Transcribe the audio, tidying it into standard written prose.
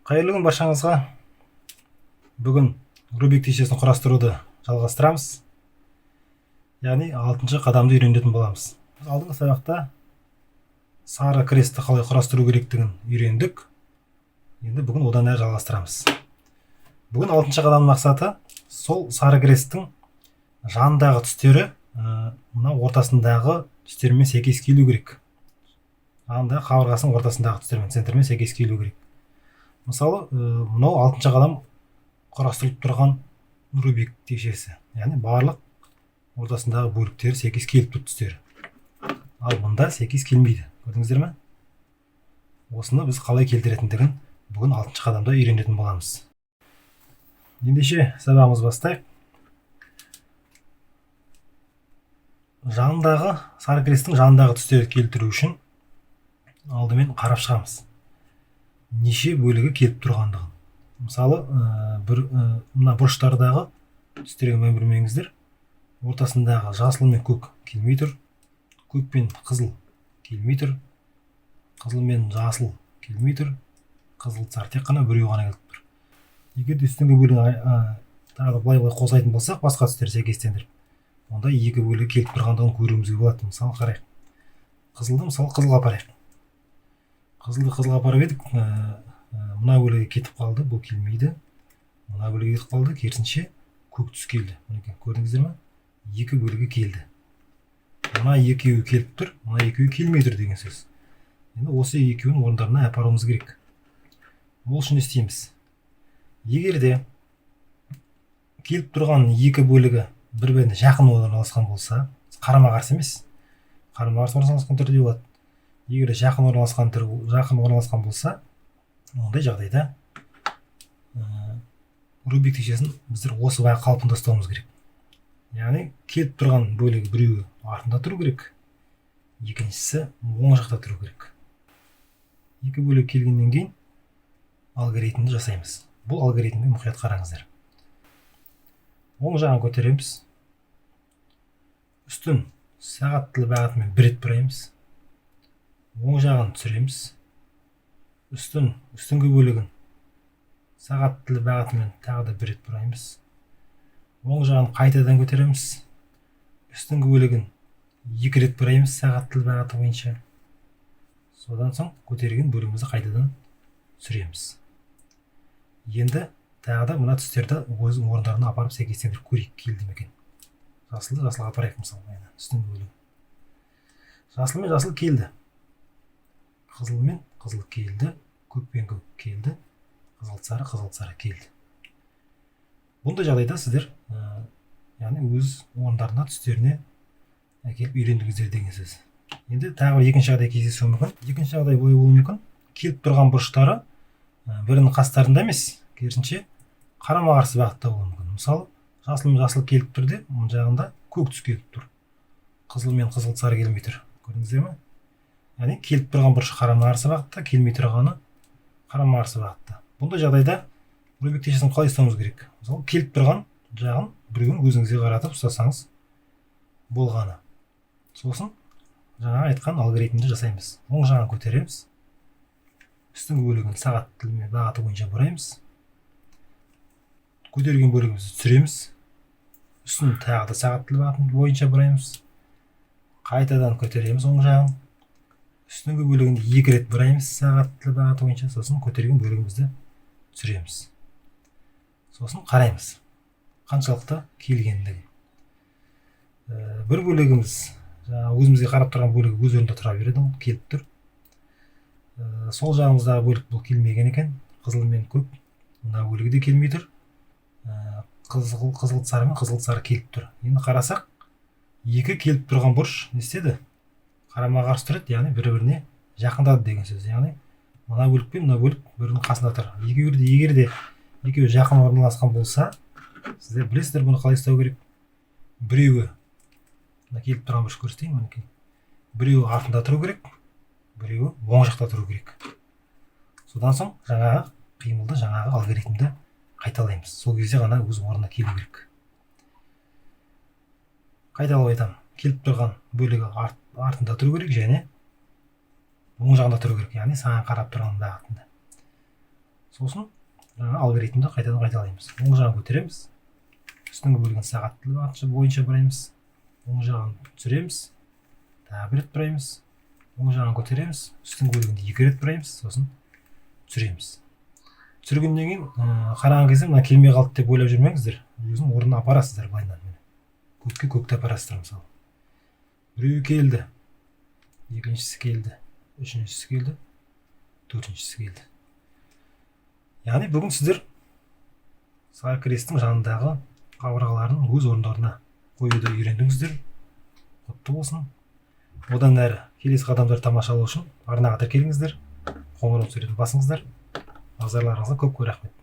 Қайырлы күн баршаңызға. Бүгін Рубик тежесін құрастыруды жалғастырамыз. Яғни 6-шы қадамды үйренетін боламыз. Біз алдыңғы сабақта сары крестті қалай құрастыру керектігін үйрендік. Енді бүгін одан әрі жалғастырамыз. Бүгін 6-шы қадамның мақсаты сол сары кресттің жанындағы түстері мына ортасындағы түстермен сәйкес келу керек. Жанындағы қабырғасының ортасындағы түстермен, центрмен сәйкес келу керек. Мысалы, мынау 6-шы қадам құрастырылып тұрған Рубик тежесі. Яғни барлық ортасындағы бөліктері сәйкес келіп тұр түстері. Ал мұнда сәйкес келмейді. Көрдіңіздер ме? Осыны біз қалай келтіретіндігін бүгін 6-шы қадамда үйренетін боламыз. Ендеше сабағымыз бастайық. Сары кресттің жанындағы түстерді келтіру үшін алдымен қарап шығамыз. Неше бөлігі келіп тұрғандығын. Мысалы, мына бұрыштардағы түстерге мән бермеңіздер. Ортасындағы жасыл мен көк келмей тұр. Көк пен қызыл келмей тұр. Қызыл мен жасыл келмей тұр. Қызыл сары тек қана біреу ғана келіп тұр. Егер де үстіңгі бөлігі тағы да былай қосайтын болсақ, басқа түстер сәйкестендіріп, онда екі бөлігі келіп тұрғандығын көруімізге болады. Мысалы, қарайық. Қызылды мысалы қызылға апарайық. Қызылды қызылға апарып едік, мына бөлігі кетіп қалды, бұл келмейді. Мына бөлігі кетіп қалды, керісінше көк түс келді. Көрдіңіздер ме? Екі бөлігі келді. Мына екеуі келіп тұр, мына екеуі келмей тұр деген сөз. Енді осы екеуін орындарына апаруымыз керек. Ол үшін не істейміз? Егер де келіп тұрған екі бөлігі бір-біріне жақын орналасқан болса, қарама-қарсы емес, қарама-қарсы орналасқан түрде болады. Егер жақын орналасқан болса, ондай жағдайда Рубик тежесін біздер осы қалпында ұстауымыз керек. Яғни келіп тұрған бөлігі біреуі артында тұру керек, екіншісі оң жақта тұру керек. Екі бөлік келгеннен кейін алгоритмді жасаймыз. Бұл алгоритмге мұқият қараңыздар. Оң жағын көтереміз. Үстін сағат тілі бағытымен бір рет бұраймыз. Оң жағын түсіреміз. Үстіңгі бөлігін сағат тілі бағытымен тағы да бір рет бұраймыз. Оң жағын қайтадан көтереміз. Үстіңгі бөлігін екі рет бұраймыз сағат тілі бағыты бойынша. Содан соң көтерген бөлігімізді қайтадан түсіреміз. Енді тағы да мына түстерді өзінің орындарына апарып сәйкестендіріп көрейік, келді ме екен. Жасылға апарайық мысалы, үстіңгі бөлігі. Жасыл мен жасыл келді. Қызыл мен қызыл келді, көк пен көк келді, қызыл сары келді. Бұндай жағдайда сіздер өз орындарына түстеріне әкеліп үйрендіңіздер деген сөз. Енді тағы бір екінші жағдай кездесуі мүмкін. Екінші жағдай былай болуы мүмкін. Келіп тұрған бұрыштары бірінің қастарында емес, керісінше қарама-қарсы бағытта болуы мүмкін. Мысалы, жасыл мен жасыл келіп тұр де, мұн жағында көк түс келіп тұр. Қызыл мен қызыл сары келмей тұр. Көрдіңіздер ме? Яғни келіп тұрған бұрышы қарама-қарсы бағытта, келмей тұрғаны қарама-қарсы бағытта. Бұндай жағдайда Рубик тежесін қалай ұстауымыз керек? Мысалы, келіп тұрған жағын біреуін өзіңізге қаратып ұстасаңыз болғаны. Сосын жаңа айтқан алгоритмді жасаймыз. Оң жағын көтереміз. Үстіңгі бөлігін сағат тілімен бағыты бойынша бұраймыз. Көтерген бөлігімізді түсіреміз. Үстін тағы да сағат тілі бағыты бойынша бұраймыз. Қайтадан көтереміз оң жағын. Үстіңгі бөлігінде екі рет бұраймыз сағат тілі бағыты бойынша. Сосын көтерген бөлігімізді түсіреміз. Сосын қараймыз қаншалықты келгендігі. Бір бөлігіміз өзімізге қарап тұрған бөлігі өз орнында тұра береді, келіп тұр. Сол жағымыздағы бөлік бұл келмеген екен. Қызыл мен көк мына бөлігі де келмей тұр. Қызыл сары мен қызыл сары келіп тұр. Енді қарасақ, екі келіп тұрған бұрыш не істеді? Қарама-қарсы тұрады, яғни бір-біріне жақындады деген сөз. Яғни мына бөлік пен мына бөлік бірінің қасында тұр. Егер де екеуі жақын орналасқан болса, сіздер білесіздер бұны қалай істеу керек? Біреуі келіп тұрған бұрыш көрсетейін, мінекей. Біреуі артында тұру керек, біреуі оң жақта тұру керек. Содан соң жаңағы қимылды, жаңағы алгоритмді қайталаймыз. Сол кезде ғана өз орнына келу керек. Қайталап айтамын. Келіп тұрған бөлігі артында тұру керек, және оң жағында тұру керек, яғни саған қарап тұрған бағытында. Сосын жаңағы алгоритмді қайтадан қайталаймыз. Оң жағын көтереміз, үстіңгі бөлігін сағат тілі бағыты бойынша бұраймыз, оң жағын түсіреміз, тағы бір рет бұраймыз, оң жағын көтереміз, үстіңгі бөлігінде 2 рет бұраймыз, сосын түсіреміз. Түсіргеннен кейін қараған кезде мына келмей қалды деп ойлап жүрмеңіздер, өзінің орнына апарасыздар былайынан. Көкті апарасыздар. Мысалы біреуі келді, екіншісі келді, үшіншісі келді, төртіншісі келді. Яғни бүгін сіздер сакрестің жанындағы қабырғаларын өз орындарына қоюды үйрендіңіздер. Құтты болсын. Одан әрі келесі қадамдарды тамашалау үшін арнаға тіркеліңіздер, қоңырау суретін басыңыздар. Назарларыңызға көп рахмет.